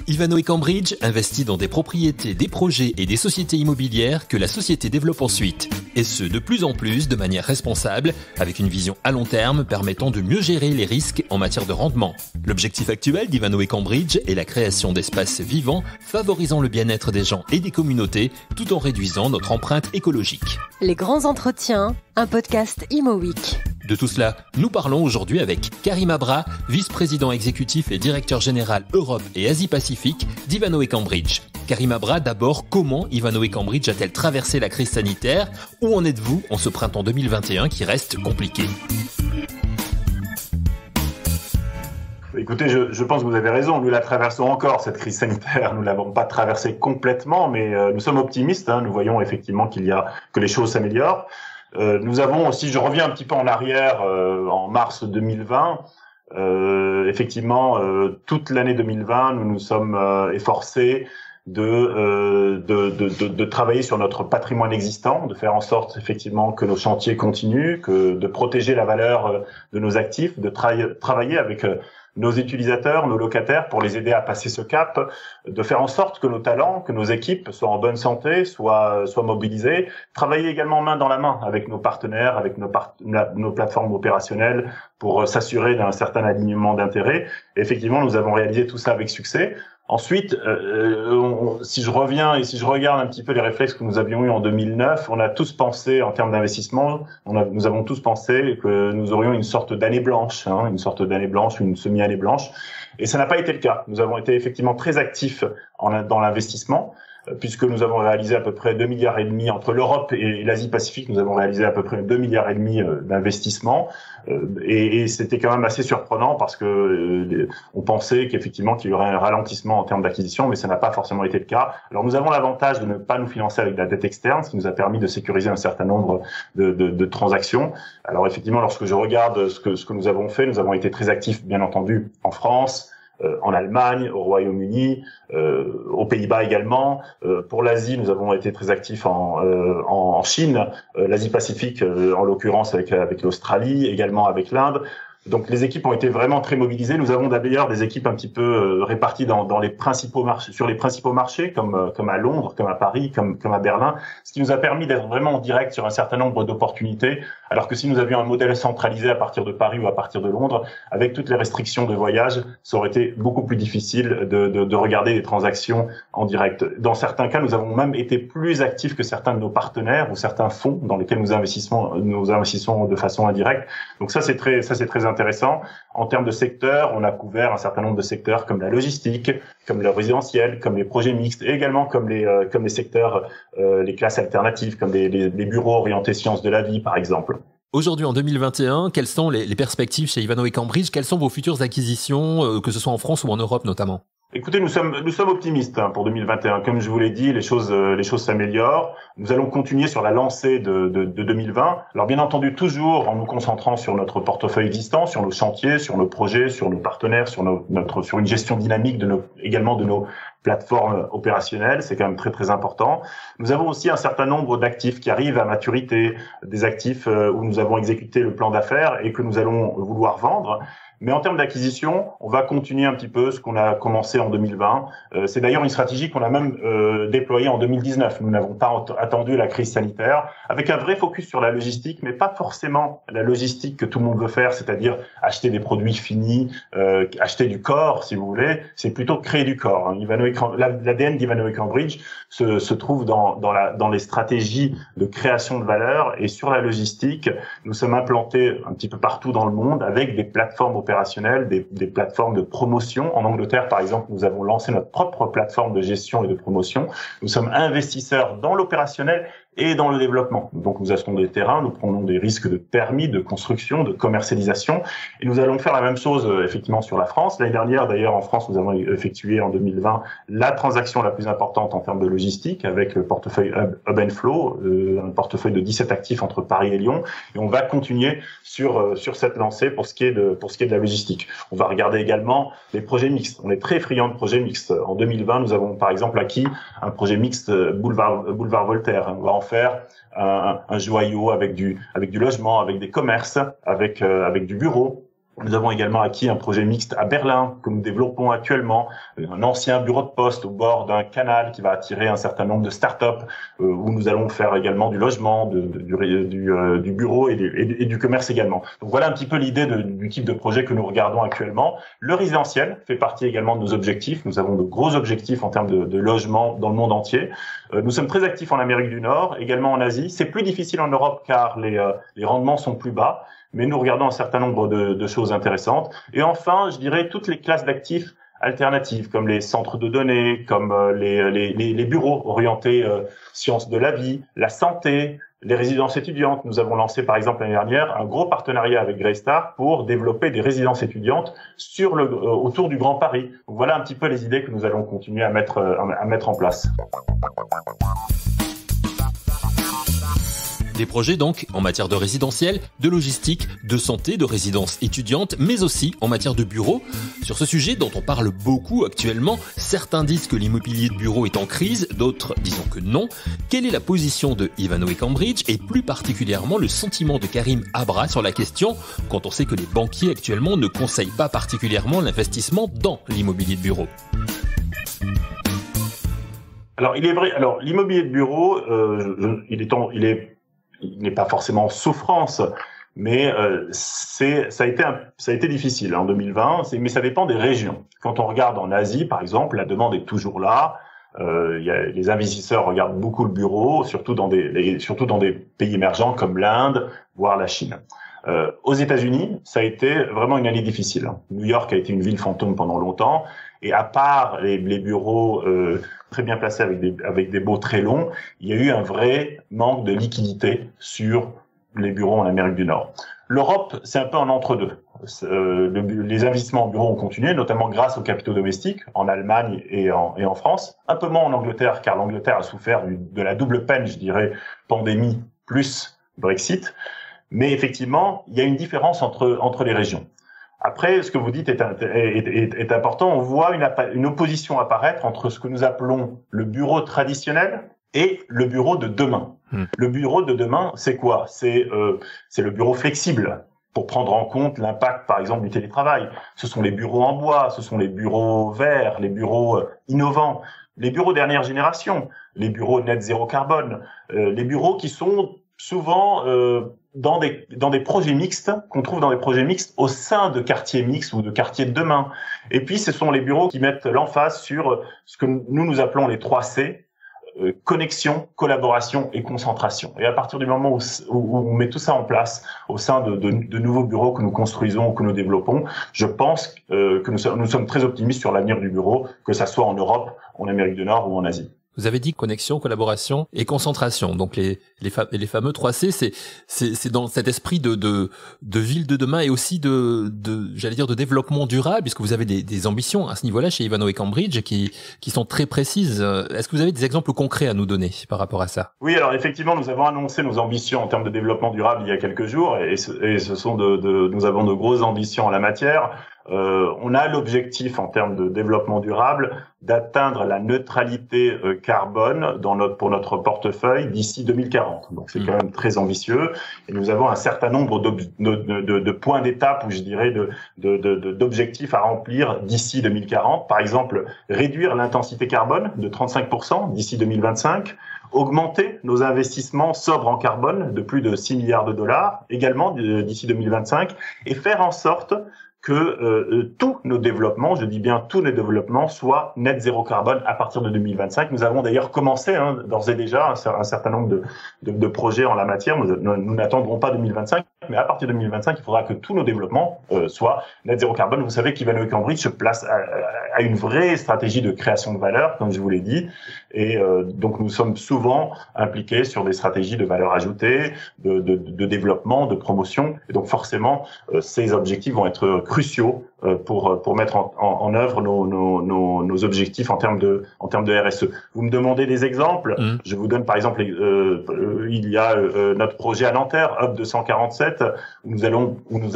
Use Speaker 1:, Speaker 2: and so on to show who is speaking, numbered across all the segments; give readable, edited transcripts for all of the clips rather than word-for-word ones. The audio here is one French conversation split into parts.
Speaker 1: Ivanhoé Cambridge investit dans des propriétés, des projets et des sociétés immobilières que la société développe ensuite. Et ce, de plus en plus, de manière responsable, avec une vision à long terme permettant de mieux gérer les risques en matière de rendement. L'objectif actuel d'Ivanhoé Cambridge est la création d'espaces vivants favorisant le bien-être des gens et des communautés tout en réduisant notre empreinte écologique.
Speaker 2: Les grands entretiens, un podcast Imo Week.
Speaker 1: De tout cela, nous parlons aujourd'hui avec Karim Abra, vice-président exécutif et directeur général Europe et Asie-Pacifique d'Ivanhoé Cambridge. Karim Abra, d'abord, comment Ivanhoé Cambridge a-t-elle traversé la crise sanitaire? Où en êtes-vous en ce printemps 2021 qui reste compliqué?
Speaker 3: Écoutez, je pense que vous avez raison. Nous la traversons encore, cette crise sanitaire. Nous ne l'avons pas traversée complètement, mais nous sommes optimistes. Nous voyons effectivement que les choses s'améliorent. Nous avons aussi, je reviens un petit peu en arrière, en mars 2020, effectivement, toute l'année 2020, nous nous sommes efforcés de travailler sur notre patrimoine existant, de faire en sorte effectivement que nos chantiers continuent, de protéger la valeur de nos actifs, de travailler avec nos utilisateurs, nos locataires, pour les aider à passer ce cap, de faire en sorte que nos talents, que nos équipes soient en bonne santé, soient mobilisés, travailler également main dans la main avec nos partenaires, avec nos plateformes opérationnelles pour s'assurer d'un certain alignement d'intérêts. Et effectivement, nous avons réalisé tout ça avec succès. Ensuite, si je regarde un petit peu les réflexes que nous avions eus en 2009, on a tous pensé en termes d'investissement, nous avons tous pensé que nous aurions une sorte d'année blanche, une semi-année blanche, et ça n'a pas été le cas. Nous avons été effectivement très actifs dans l'investissement, puisque nous avons réalisé à peu près 2,5 milliards entre l'Europe et l'Asie-Pacifique. Nous avons réalisé à peu près 2,5 milliards d'investissements, et c'était quand même assez surprenant parce que on pensait qu'effectivement qu'il y aurait un ralentissement en termes d'acquisition, mais ça n'a pas forcément été le cas. Alors nous avons l'avantage de ne pas nous financer avec de la dette externe, ce qui nous a permis de sécuriser un certain nombre de transactions. Alors effectivement, lorsque je regarde ce que nous avons fait, nous avons été très actifs, bien entendu, en France, en Allemagne, au Royaume-Uni, aux Pays-Bas également. Pour l'Asie, nous avons été très actifs en Chine, l'Asie-Pacifique en l'occurrence avec l'Australie, également avec l'Inde. Donc les équipes ont été vraiment très mobilisées. Nous avons d'ailleurs des équipes un petit peu réparties dans les principaux marchés, sur les principaux marchés, comme à Londres, comme à Paris, comme à Berlin, ce qui nous a permis d'être vraiment en direct sur un certain nombre d'opportunités, alors que si nous avions un modèle centralisé à partir de Paris ou à partir de Londres, avec toutes les restrictions de voyage, ça aurait été beaucoup plus difficile de regarder les transactions en direct. Dans certains cas, nous avons même été plus actifs que certains de nos partenaires ou certains fonds dans lesquels nous investissons de façon indirecte. Donc ça c'est très intéressant. En termes de secteurs, on a couvert un certain nombre de secteurs comme la logistique, comme le résidentiel, comme les projets mixtes, et également comme les secteurs, les classes alternatives, comme les bureaux orientés sciences de la vie, par exemple.
Speaker 1: Aujourd'hui, en 2021, quelles sont les perspectives chez Ivanhoé Cambridge? Quelles sont vos futures acquisitions, que ce soit en France ou en Europe notamment?
Speaker 3: Écoutez, nous sommes optimistes pour 2021. Comme je vous l'ai dit, les choses s'améliorent. Nous allons continuer sur la lancée de 2020. Alors bien entendu, toujours en nous concentrant sur notre portefeuille existant, sur nos chantiers, sur nos projets, sur nos partenaires, sur une gestion dynamique également de nos plateformes opérationnelles. C'est quand même très très important. Nous avons aussi un certain nombre d'actifs qui arrivent à maturité, des actifs où nous avons exécuté le plan d'affaires et que nous allons vouloir vendre. Mais en termes d'acquisition, on va continuer un petit peu ce qu'on a commencé en 2020. C'est d'ailleurs une stratégie qu'on a même déployée en 2019. Nous n'avons pas attendu la crise sanitaire, avec un vrai focus sur la logistique, mais pas forcément la logistique que tout le monde veut faire, c'est-à-dire acheter des produits finis, acheter du corps, si vous voulez. C'est plutôt créer du corps. L'ADN d'Ivanhoé Cambridge se trouve dans les stratégies de création de valeur, et sur la logistique, nous sommes implantés un petit peu partout dans le monde avec des plateformes opérationnelles, des plateformes de promotion. En Angleterre, par exemple, nous avons lancé notre propre plateforme de gestion et de promotion. Nous sommes investisseurs dans l'opérationnel et dans le développement. Donc nous achetons des terrains, nous prenons des risques de permis, de construction, de commercialisation, et nous allons faire la même chose effectivement sur la France. L'année dernière, d'ailleurs, en France, nous avons effectué en 2020 la transaction la plus importante en termes de logistique avec le portefeuille Hub & Flow, un portefeuille de 17 actifs entre Paris et Lyon, et on va continuer sur cette lancée pour ce qui est de la logistique. On va regarder également les projets mixtes. On est très friands de projets mixtes. En 2020, nous avons par exemple acquis un projet mixte boulevard Voltaire. On va en faire un joyau avec du logement, avec des commerces, avec du bureau. Nous avons également acquis un projet mixte à Berlin que nous développons actuellement, un ancien bureau de poste au bord d'un canal qui va attirer un certain nombre de start-up où nous allons faire également du logement, du bureau et du commerce également. Donc voilà un petit peu l'idée du type de projet que nous regardons actuellement. Le résidentiel fait partie également de nos objectifs. Nous avons de gros objectifs en termes de logement dans le monde entier. Nous sommes très actifs en Amérique du Nord, également en Asie. C'est plus difficile en Europe car les rendements sont plus bas. Mais nous regardons un certain nombre de choses intéressantes. Et enfin, je dirais toutes les classes d'actifs alternatives, comme les centres de données, comme les bureaux orientés sciences de la vie, la santé, les résidences étudiantes. Nous avons lancé, par exemple, l'année dernière, un gros partenariat avec Greystar pour développer des résidences étudiantes autour du Grand Paris. Donc voilà un petit peu les idées que nous allons continuer à mettre en place.
Speaker 1: Des projets donc en matière de résidentiel, de logistique, de santé, de résidence étudiante, mais aussi en matière de bureaux. Sur ce sujet dont on parle beaucoup actuellement, certains disent que l'immobilier de bureau est en crise, d'autres disons que non. Quelle est la position de Ivanhoé Cambridge et plus particulièrement le sentiment de Karim Abra sur la question, quand on sait que les banquiers actuellement ne conseillent pas particulièrement l'investissement dans l'immobilier de bureau?
Speaker 3: Alors il est vrai. Alors l'immobilier de bureau, il n'est pas forcément en souffrance, mais ça a été difficile en 2020. Mais ça dépend des régions. Quand on regarde en Asie, par exemple, la demande est toujours là. Les investisseurs regardent beaucoup le bureau, surtout dans des pays émergents comme l'Inde, voire la Chine. Aux États-Unis, ça a été vraiment une année difficile. New York a été une ville fantôme pendant longtemps, et à part les bureaux très bien placés avec des baux très longs, il y a eu un vrai manque de liquidité sur les bureaux en Amérique du Nord. L'Europe, c'est un peu un entre-deux. Les investissements en bureaux ont continué, notamment grâce aux capitaux domestiques en Allemagne et en France. Un peu moins en Angleterre, car l'Angleterre a souffert de la double peine, je dirais, pandémie plus Brexit. Mais effectivement, il y a une différence entre les régions. Après, ce que vous dites est important. On voit une opposition apparaître entre ce que nous appelons le bureau traditionnel et le bureau de demain. Le bureau de demain, c'est quoi? C'est le bureau flexible pour prendre en compte l'impact, par exemple, du télétravail. Ce sont les bureaux en bois, ce sont les bureaux verts, les bureaux innovants, les bureaux dernière génération, les bureaux net zéro carbone, les bureaux qui sont souvent dans des projets mixtes, qu'on trouve dans des projets mixtes au sein de quartiers mixtes ou de quartiers de demain. Et puis, ce sont les bureaux qui mettent l'emphase sur ce que nous appelons les 3 C, connexion, collaboration et concentration. Et à partir du moment où on met tout ça en place au sein de nouveaux bureaux que nous construisons, que nous développons, je pense que nous sommes très optimistes sur l'avenir du bureau, que ça soit en Europe, en Amérique du Nord ou en Asie.
Speaker 1: Vous avez dit connexion, collaboration et concentration. Donc les fameux 3C, c'est dans cet esprit de ville de demain et aussi j'allais dire de développement durable, puisque vous avez des ambitions à ce niveau-là chez Ivanhoé Cambridge qui sont très précises. Est-ce que vous avez des exemples concrets à nous donner par rapport à ça?
Speaker 3: Oui, alors effectivement, nous avons annoncé nos ambitions en termes de développement durable il y a quelques jours et nous avons de grosses ambitions en la matière. On a l'objectif en termes de développement durable d'atteindre la neutralité carbone pour notre portefeuille d'ici 2040. Donc c'est quand même très ambitieux et nous avons un certain nombre de points d'étape ou je dirais d'objectifs à remplir d'ici 2040. Par exemple, réduire l'intensité carbone de 35% d'ici 2025. Augmenter nos investissements sobres en carbone de plus de 6 milliards de dollars également d'ici 2025 et faire en sorte que tous nos développements, je dis bien tous les développements, soient net zéro carbone à partir de 2025. Nous avons d'ailleurs commencé d'ores et déjà un certain nombre de projets en la matière. Nous n'attendrons pas 2025, mais à partir de 2025, il faudra que tous nos développements soient net zéro carbone. Vous savez qu'Ivanhoé Cambridge se place à une vraie stratégie de création de valeur, comme je vous l'ai dit, et donc nous sommes souvent impliqués sur des stratégies de valeur ajoutée, de développement, de promotion, et donc forcément ces objectifs vont être cruciaux pour mettre en œuvre nos objectifs en termes de RSE. Vous me demandez des exemples. Je vous donne par exemple, il y a notre projet à Nanterre, Hub 247, où nous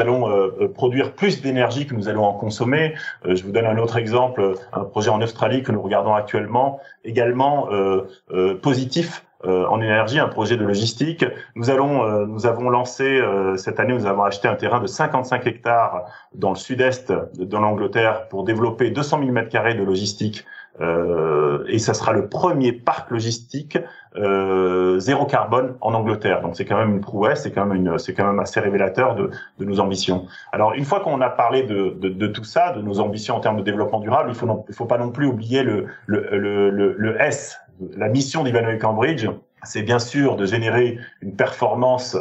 Speaker 3: allons produire plus d'énergie que nous allons en consommer. Je vous donne un autre exemple, un projet en Australie que nous regardons actuellement, également positif en énergie, un projet de logistique. Nous avons lancé cette année, nous avons acheté un terrain de 55 hectares dans le sud-est de l'Angleterre pour développer 200 000 m² de logistique. Et ça sera le premier parc logistique zéro carbone en Angleterre. Donc c'est quand même une prouesse, c'est quand même assez révélateur de nos ambitions. Alors une fois qu'on a parlé de tout ça, de nos ambitions en termes de développement durable, il faut pas non plus oublier le S, la mission d'Ivanhoé Cambridge. C'est bien sûr de générer une performance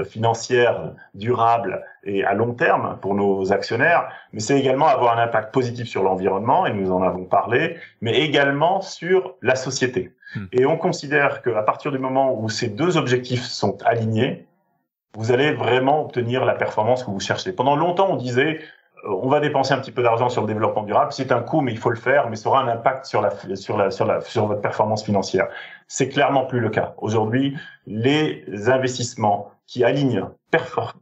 Speaker 3: financière durable et à long terme pour nos actionnaires, mais c'est également avoir un impact positif sur l'environnement, et nous en avons parlé, mais également sur la société. Et on considère qu'à partir du moment où ces deux objectifs sont alignés, vous allez vraiment obtenir la performance que vous cherchez. Pendant longtemps, on disait on va dépenser un petit peu d'argent sur le développement durable, c'est un coût mais il faut le faire, mais ça aura un impact sur votre performance financière. C'est clairement plus le cas. Aujourd'hui, les investissements qui alignent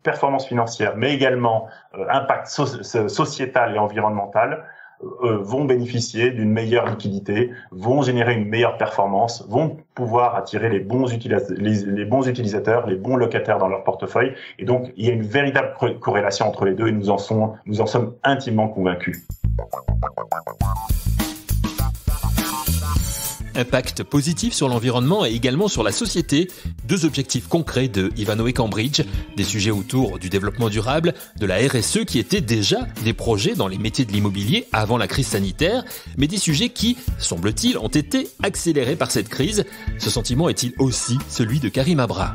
Speaker 3: performance financière mais également impact sociétal et environnemental vont bénéficier d'une meilleure liquidité, vont générer une meilleure performance, vont pouvoir attirer les bons utilisateurs, les bons locataires dans leur portefeuille. Et donc, il y a une véritable corrélation entre les deux et nous en sommes intimement convaincus.
Speaker 1: Impact positif sur l'environnement et également sur la société. Deux objectifs concrets de Ivanhoé Cambridge. Des sujets autour du développement durable, de la RSE qui étaient déjà des projets dans les métiers de l'immobilier avant la crise sanitaire, mais des sujets qui, semble-t-il, ont été accélérés par cette crise. Ce sentiment est-il aussi celui de Karim Abra ?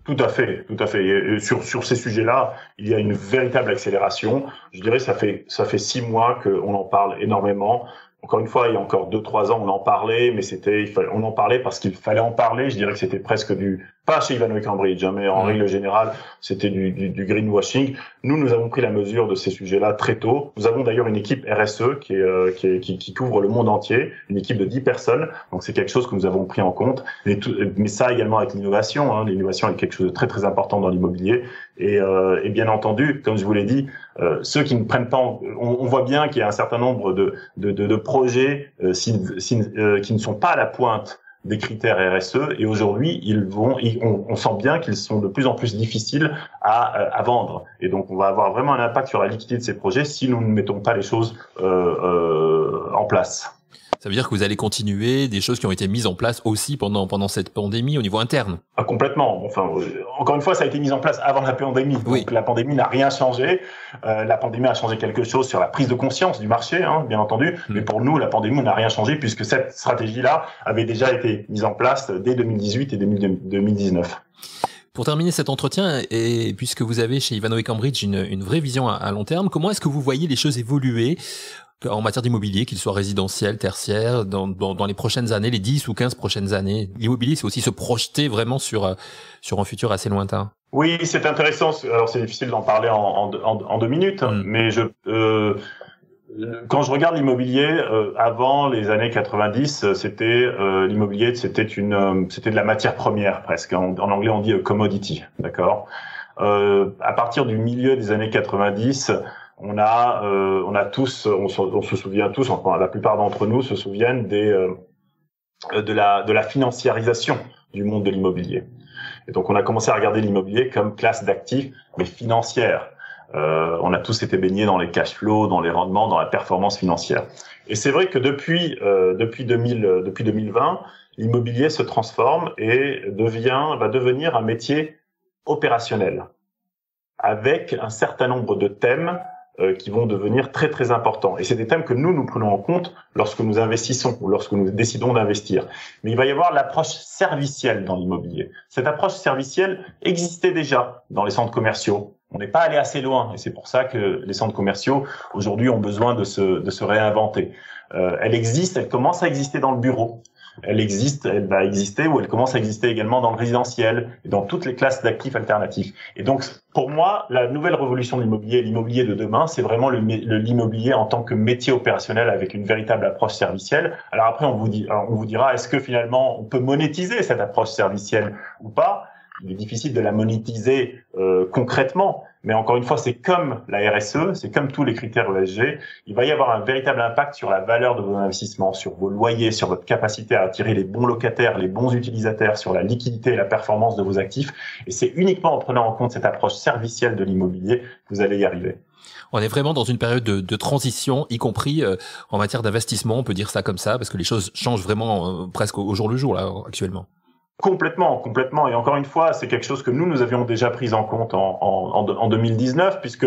Speaker 3: Tout à fait. Et sur ces sujets-là, il y a une véritable accélération. Je dirais, ça fait 6 mois qu'on en parle énormément. Encore une fois, il y a encore 2-3 ans, on en parlait, mais on en parlait parce qu'il fallait en parler. Je dirais que c'était presque pas chez Ivanhoé Cambridge, mais en règle générale, c'était du greenwashing. Nous avons pris la mesure de ces sujets-là très tôt. Nous avons d'ailleurs une équipe RSE qui couvre le monde entier, une équipe de 10 personnes. Donc c'est quelque chose que nous avons pris en compte. Mais ça également avec l'innovation. L'innovation est quelque chose de très très important dans l'immobilier. Et bien entendu, comme je vous l'ai dit, ceux qui ne prennent pas, on voit bien qu'il y a un certain nombre de projets qui ne sont pas à la pointe des critères RSE, et aujourd'hui on sent bien qu'ils sont de plus en plus difficiles à vendre, et donc on va avoir vraiment un impact sur la liquidité de ces projets si nous ne mettons pas les choses en place.
Speaker 1: Ça veut dire que vous allez continuer des choses qui ont été mises en place aussi pendant cette pandémie au niveau interne.
Speaker 3: Ah, complètement. Enfin, encore une fois, ça a été mis en place avant la pandémie.
Speaker 1: Oui.
Speaker 3: Donc la pandémie n'a rien changé. La pandémie a changé quelque chose sur la prise de conscience du marché, bien entendu. Mais pour nous, la pandémie n'a rien changé puisque cette stratégie-là avait déjà été mise en place dès 2018 et 2019.
Speaker 1: Pour terminer cet entretien, et puisque vous avez chez Ivanhoé Cambridge une vraie vision à long terme, comment est-ce que vous voyez les choses évoluer en matière d'immobilier, qu'il soit résidentiel, tertiaire, dans les prochaines années, les 10 ou 15 prochaines années? L'immobilier, c'est aussi se projeter vraiment sur un futur assez lointain.
Speaker 3: Oui, c'est intéressant. Alors, c'est difficile d'en parler en 2 minutes, mais quand je regarde l'immobilier, avant les années 90, l'immobilier, c'était de la matière première presque. En anglais, on dit commodity, d'accord. À partir du milieu des années 90, on se souvient tous, enfin la plupart d'entre nous se souviennent de la financiarisation du monde de l'immobilier. Et donc on a commencé à regarder l'immobilier comme classe d'actifs, mais financière. On a tous été baignés dans les cash flows, dans les rendements, dans la performance financière. Et c'est vrai que depuis 2020, l'immobilier se transforme et va devenir un métier opérationnel, avec un certain nombre de thèmes qui vont devenir très très importants. Et c'est des thèmes que nous prenons en compte lorsque nous investissons ou lorsque nous décidons d'investir. Mais il va y avoir l'approche servicielle dans l'immobilier. Cette approche servicielle existait déjà dans les centres commerciaux. On n'est pas allé assez loin, et c'est pour ça que les centres commerciaux aujourd'hui ont besoin de se réinventer. Elle commence à exister dans le bureau. Elle va exister ou elle commence à exister également dans le résidentiel et dans toutes les classes d'actifs alternatifs. Et donc, pour moi, la nouvelle révolution de l'immobilier de demain, c'est vraiment l'immobilier en tant que métier opérationnel avec une véritable approche servicielle. Alors après, on vous dira, est-ce que finalement on peut monétiser cette approche servicielle ou pas? il est difficile de la monétiser concrètement. Mais encore une fois, c'est comme la RSE, c'est comme tous les critères ESG. Il va y avoir un véritable impact sur la valeur de vos investissements, sur vos loyers, sur votre capacité à attirer les bons locataires, les bons utilisateurs, sur la liquidité et la performance de vos actifs. Et c'est uniquement en prenant en compte cette approche servicielle de l'immobilier que vous allez y arriver.
Speaker 1: On est vraiment dans une période de transition, y compris en matière d'investissement, on peut dire ça comme ça, parce que les choses changent vraiment presque au jour le jour là actuellement.
Speaker 3: Complètement. Et encore une fois, c'est quelque chose que nous avions déjà pris en compte en 2019, puisque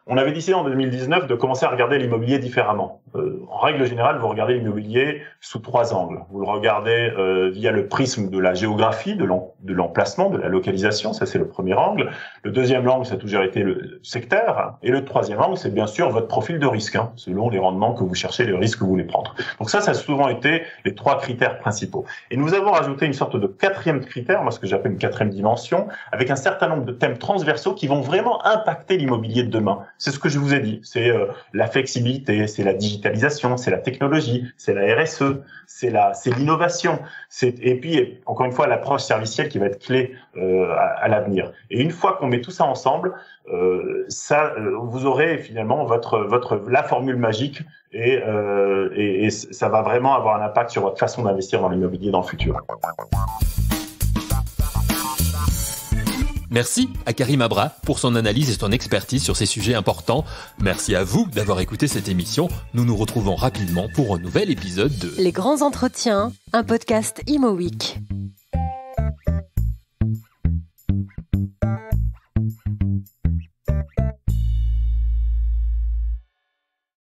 Speaker 3: on avait décidé en 2019 de commencer à regarder l'immobilier différemment. En règle générale, vous regardez l'immobilier sous 3 angles. Vous le regardez via le prisme de la géographie, de l'emplacement, de la localisation. Ça, c'est le premier angle. Le deuxième angle, ça a toujours été le secteur. Et le troisième angle, c'est bien sûr votre profil de risque, selon les rendements que vous cherchez, les risques que vous voulez prendre. Donc ça a souvent été les 3 critères principaux. Et nous avons rajouté une sorte de 4e critère, moi ce que j'appelle une 4e dimension, avec un certain nombre de thèmes transversaux qui vont vraiment impacter l'immobilier de demain. C'est ce que je vous ai dit. C'est la flexibilité, c'est la digitalisation, c'est la technologie, c'est la RSE, c'est l'innovation. Et puis, encore une fois, l'approche servicielle qui va être clé à l'avenir. Et une fois qu'on met tout ça ensemble, vous aurez finalement la formule magique et ça va vraiment avoir un impact sur votre façon d'investir dans l'immobilier dans le futur.
Speaker 1: Merci à Karim Abra pour son analyse et son expertise sur ces sujets importants. Merci à vous d'avoir écouté cette émission. Nous nous retrouvons rapidement pour un nouvel épisode de
Speaker 2: Les grands entretiens, un podcast Imo Week.